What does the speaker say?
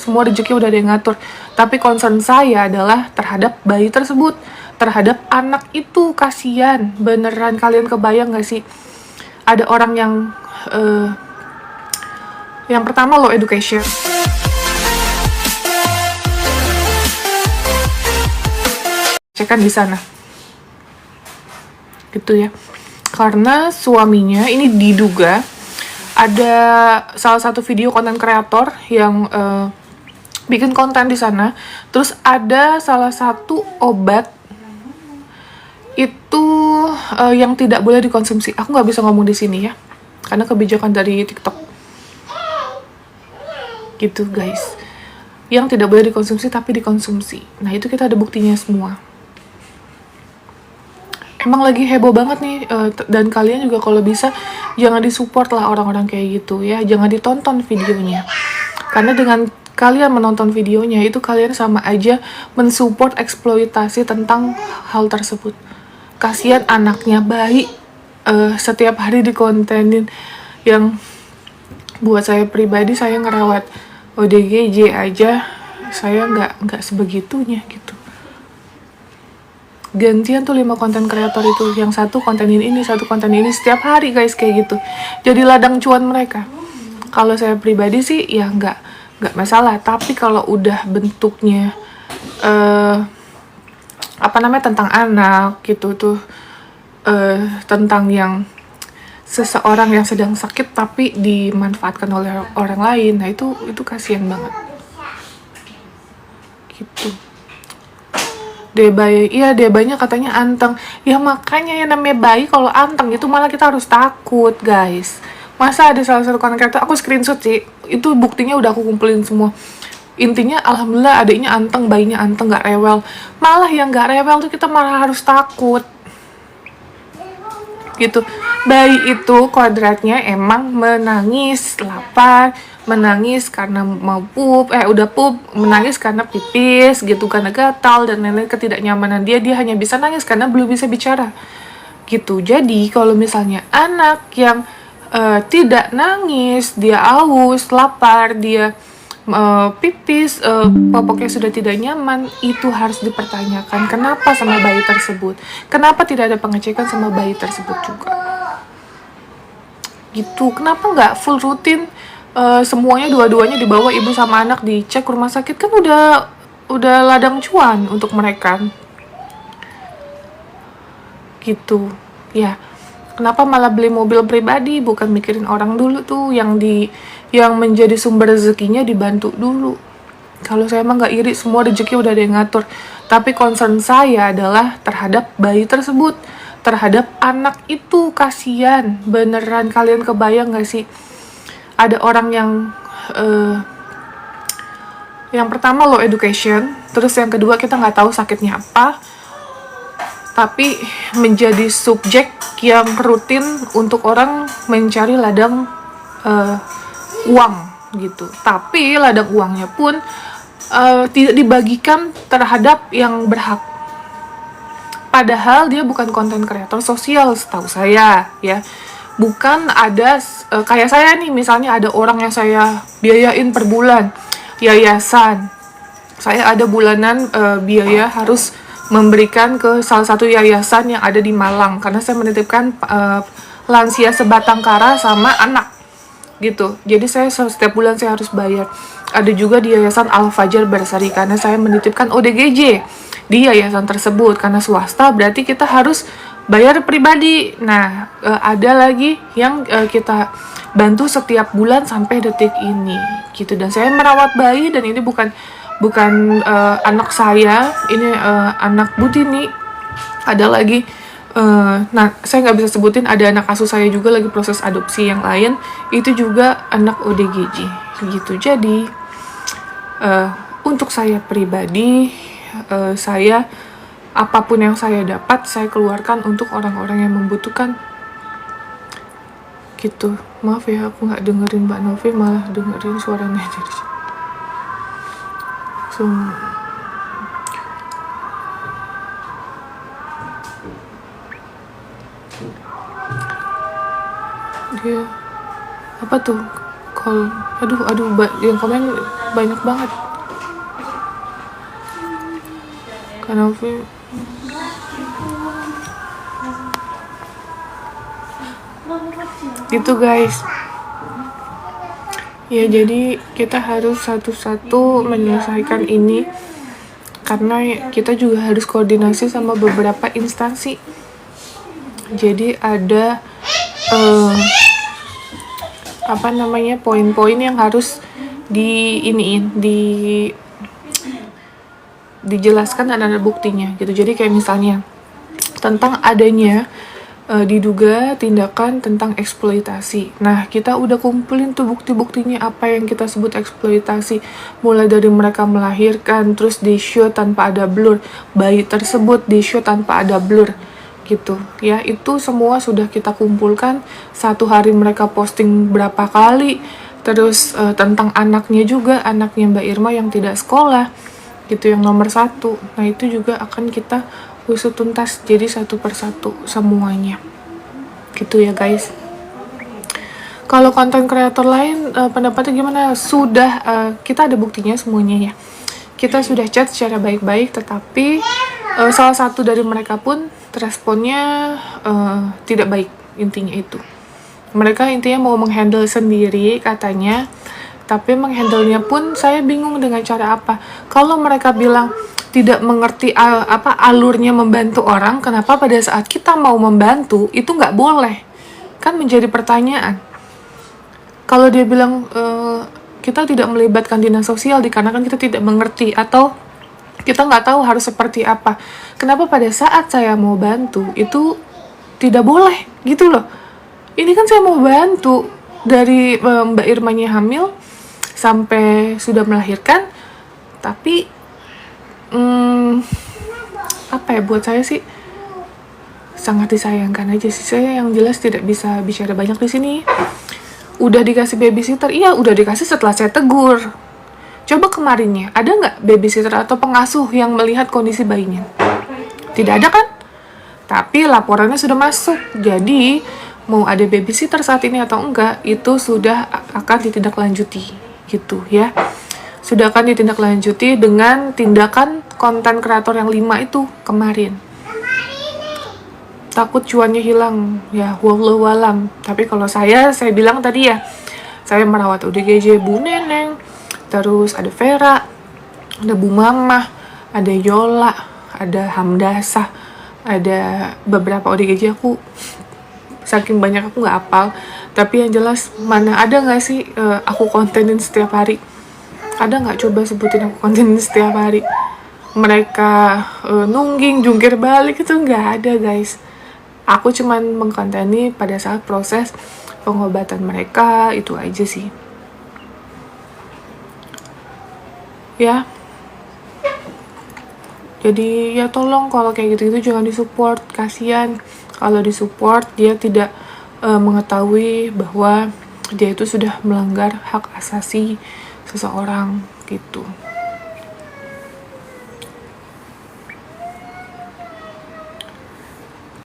semua rezeki udah ada yang ngatur. Tapi concern saya adalah terhadap bayi tersebut, terhadap anak itu. Kasihan, beneran. Kalian kebayang gak sih? Ada orang yang pertama low education. Cekan di sana. Gitu ya. Karena suaminya ini diduga ada salah satu video konten kreator yang bikin konten di sana. Terus ada salah satu obat itu yang tidak boleh dikonsumsi. Aku nggak bisa ngomong di sini ya, karena kebijakan dari TikTok. Gitu guys. Yang tidak boleh dikonsumsi tapi dikonsumsi. Nah itu kita ada buktinya semua. Emang lagi heboh banget nih, dan kalian juga kalau bisa jangan disupport lah orang-orang kayak gitu ya, jangan ditonton videonya. Karena dengan kalian menonton videonya itu kalian sama aja mensupport eksploitasi tentang hal tersebut. Kasihan anaknya, bayi, setiap hari dikontenin. Yang buat saya pribadi, saya ngerawat ODGJ aja saya nggak sebegitunya gitu. Gantian tuh 5 konten kreator itu, yang satu kontenin ini, satu konten ini setiap hari guys, kayak gitu. Jadi ladang cuan mereka. Kalau saya pribadi sih ya nggak masalah, tapi kalau udah bentuknya tentang anak gitu tuh, tentang yang seseorang yang sedang sakit tapi dimanfaatkan oleh orang lain, nah itu kasihan banget gitu. Dia bayinya katanya anteng. Ya makanya ya, namanya bayi kalau anteng itu malah kita harus takut guys. Masa ada salah satu konten kreator, aku screenshot sih, itu buktinya udah aku kumpulin semua. Intinya alhamdulillah adiknya anteng, bayinya anteng, gak rewel. Malah yang gak rewel tuh kita malah harus takut gitu. Bayi itu kodratnya emang menangis, lapar, menangis karena mau udah pup, menangis karena pipis gitu, karena gatal dan lain-lain, ketidaknyamanan dia hanya bisa nangis karena belum bisa bicara gitu. Jadi kalau misalnya anak yang tidak nangis, dia aus, lapar, dia pipis, popoknya sudah tidak nyaman, itu harus dipertanyakan kenapa sama bayi tersebut, kenapa tidak ada pengecekan sama bayi tersebut juga gitu. Kenapa nggak full rutin semuanya, dua-duanya dibawa, ibu sama anak dicek rumah sakit, kan udah ladang cuan untuk mereka gitu ya. Kenapa malah beli mobil pribadi, bukan mikirin orang dulu tuh, yang menjadi sumber rezekinya dibantu dulu. Kalau saya emang nggak iri, semua rezeki udah ada yang ngatur. Tapi concern saya adalah terhadap bayi tersebut, terhadap anak itu. Kasihan, beneran. Kalian kebayang nggak sih? Ada orang yang pertama low education, terus yang kedua kita nggak tahu sakitnya apa, tapi menjadi subjek yang rutin untuk orang mencari ladang uang gitu. Tapi ladang uangnya pun tidak dibagikan terhadap yang berhak. Padahal dia bukan konten kreator sosial setahu saya ya. Bukan ada kayak saya nih, misalnya ada orang yang saya biayain per bulan, yayasan. Saya ada bulanan biaya harus memberikan ke salah satu yayasan yang ada di Malang, karena saya menitipkan lansia sebatang kara sama anak gitu. Jadi saya setiap bulan saya harus bayar. Ada juga di Yayasan Al-Fajar Bersari, karena saya menitipkan ODGJ di yayasan tersebut. Karena swasta berarti kita harus bayar pribadi. Nah, ada lagi yang kita bantu setiap bulan sampai detik ini gitu. Dan saya merawat bayi, dan ini bukan anak saya, ini anak Butini. Ada lagi nah saya nggak bisa sebutin, ada anak asuh saya juga lagi proses adopsi yang lain, itu juga anak ODGJ gitu. Jadi untuk saya pribadi, saya apapun yang saya dapat saya keluarkan untuk orang-orang yang membutuhkan gitu. Maaf ya, aku nggak dengerin Mbak Novi, malah dengerin suaranya jadi dia apa tuh, call, aduh yang komen banyak banget. Kenapa gitu guys ya, jadi kita harus satu-satu menyelesaikan ini karena kita juga harus koordinasi sama beberapa instansi. Jadi ada poin-poin yang harus dijelaskan dan ada buktinya gitu. Jadi kayak misalnya tentang adanya diduga tindakan tentang eksploitasi. Nah, kita udah kumpulin tuh bukti-buktinya apa yang kita sebut eksploitasi. Mulai dari mereka melahirkan, terus di-shoot tanpa ada blur. Bayi tersebut di-shoot tanpa ada blur. Gitu ya, itu semua sudah kita kumpulkan. Satu hari mereka posting berapa kali. Terus tentang anaknya juga, anaknya Mbak Irma yang tidak sekolah. Gitu, yang nomor 1. Nah, itu juga akan kita usut tuntas jadi satu persatu semuanya gitu ya guys. Kalau konten kreator lain pendapatnya gimana? Sudah kita ada buktinya semuanya ya, kita sudah chat secara baik-baik, tetapi salah satu dari mereka pun responnya tidak baik. Intinya itu mereka mau menghandle sendiri katanya, tapi menghandlenya pun saya bingung dengan cara apa. Kalau mereka bilang tidak mengerti alurnya membantu orang, kenapa pada saat kita mau membantu itu nggak boleh? Kan menjadi pertanyaan. Kalau dia bilang kita tidak melibatkan dinas sosial dikarenakan kita tidak mengerti atau kita nggak tahu harus seperti apa, kenapa pada saat saya mau bantu itu tidak boleh gitu loh? Ini kan saya mau bantu dari Mbak Irmanya hamil sampai sudah melahirkan, tapi buat saya sih sangat disayangkan aja sih. Saya yang jelas tidak bisa bicara banyak di sini. Udah dikasih babysitter, iya udah dikasih setelah saya tegur. Coba kemarinnya ada nggak babysitter atau pengasuh yang melihat kondisi bayinya? Tidak ada kan? Tapi laporannya sudah masuk. Jadi mau ada babysitter saat ini atau enggak, itu sudah akan ditindaklanjuti gitu ya. Sudah akan ditindaklanjuti dengan tindakan konten kreator yang 5 itu kemarin. Takut cuannya hilang, ya wallahu alam. Tapi kalau saya bilang tadi ya, saya merawat ODGJ Bu Neneng, terus ada Vera, ada Bu Mama, ada Yola, ada Hamdasah, ada beberapa ODGJ aku, saking banyak aku nggak hafal. Tapi yang jelas mana ada nggak sih aku kontenin setiap hari? Ada nggak, coba sebutin aku konten setiap hari? Mereka nungging, jungkir balik, itu nggak ada guys. Aku cuman mengkonteni pada saat proses pengobatan mereka, itu aja sih ya. Jadi ya tolong kalau kayak gitu-gitu jangan disupport, kasihan. Kalau disupport dia tidak mengetahui bahwa dia itu sudah melanggar hak asasi seseorang gitu.